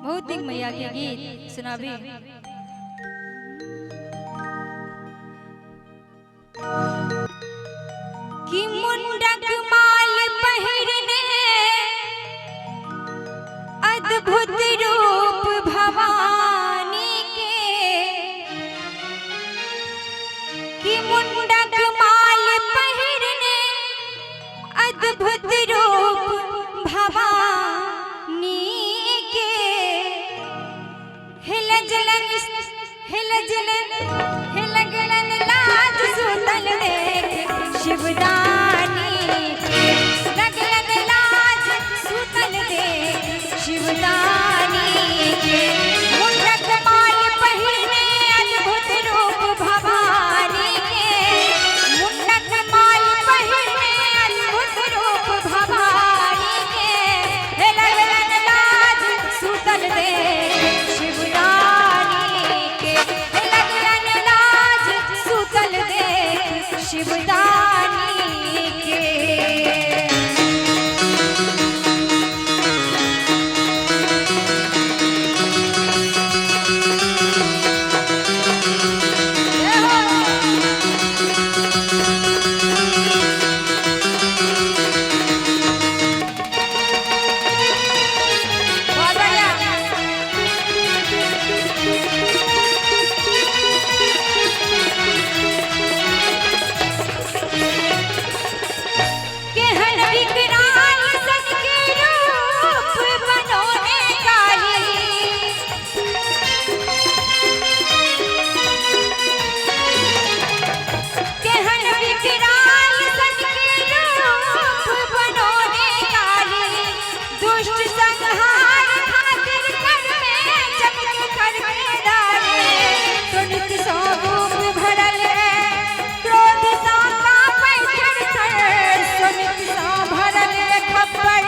भौतिक मैया के गीत सुनाबी। कि मुंडक माल पहिरने अद्भुत रूप भवानी के, कि मुंडक माल पहिरने अद्भुत रूप भवानी के, हिलजलन हिलगलन लाज सुतल देख शिवदानी के, लगलन लाज सुतल देख शिवदानी के, मुंडक माल पहिरने अद्भुत रूप भवानी के, मुंडक माल पहिरने अद्भुत रूप भवानी के, लगलन लाज सुतल देख शिवदानी के, लगलन लाज सुतल देख शिवदानी के। बहुत बढ़िया। केहन विकराल सन के रूप बनोने काली, केहन विकराल सन के रूप बनोने काली, दुष्ट संहार खातिर कर में चमक करके डाले, तुनित सो रूप भरल है क्रोध सा कांपै थर-थर, सुनित सा भरल है खप्पर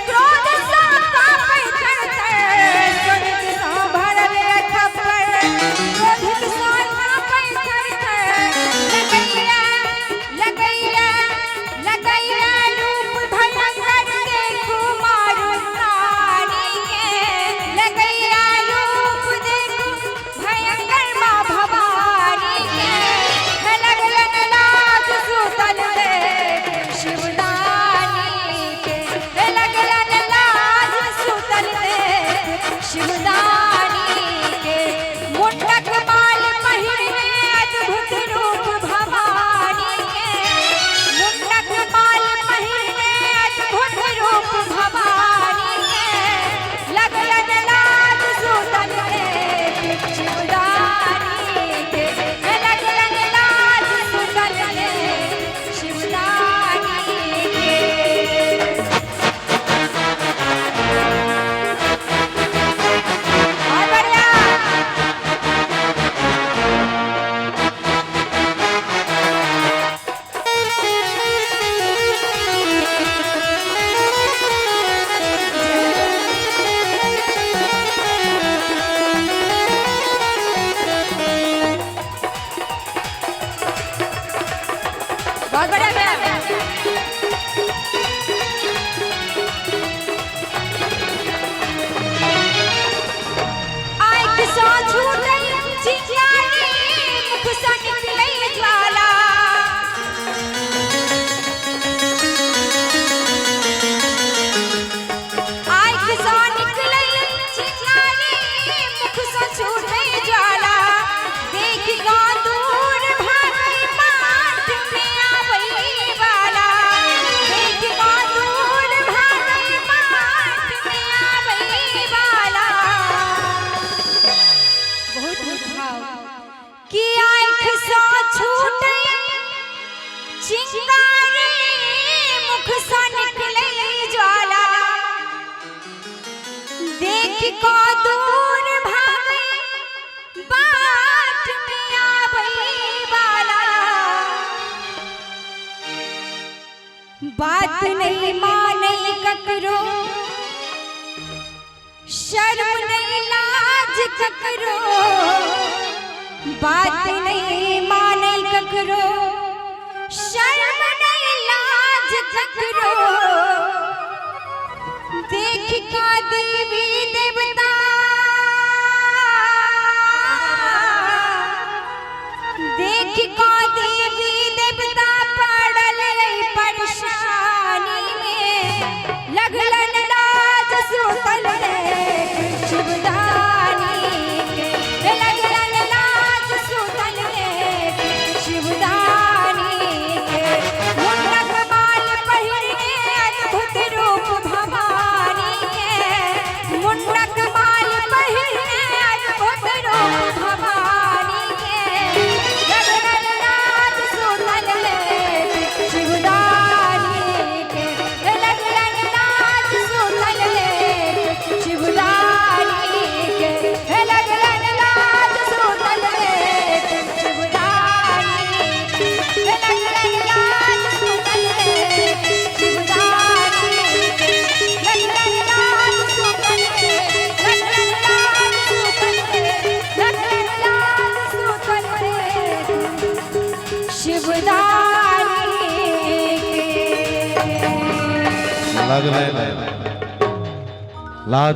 क्रोध सा कांपै थर-थर, सुनित सा भरल है खप्पर क्रोधित सा कांपै थर-थर, लगैया रूप भयंकर देखू मारू नारी के, लगैया रूप देखू भयंकर माँ भवानी के, लगलन लाज सुतल देख शिवदानी के, लगलन लाज सुतल देख शिवदानी के, मुंडक माल पहिरने अद्भुत रूप भवानी के, मुंडक माल पहिरने अद्भुत रूप भवानी के, लगलन लाज सुतल देख शिवदानी के, लगलन लाज सुतल देख शिवदानी के। बहुत बढ़िया। बहुत बढ़िया भैया। आँख सँ छूटल चिंगारी, मुख सँ निकलल ज्वाला, आँख सँ निकलल चिंगारी, मुख सँ छूटल ज्वाला, देख गाँव दूर भागल माठ में आबै वाला, देख गाँव दूर भागल माठ में आबै वाला। बहुत भाव कि आँख सँ छूटल चिंगारी, मुख सँ निकलल ज्वाला, देख को दूर भागल बाट में आबै वाला, बात नहीं मानै ककरो, शर्म नहीं लाज ककरो, बात नहीं मानै ककरो, शर्म नहीं लाज ककरो, देख का देवी देवता शिवदारी लग रहे लाद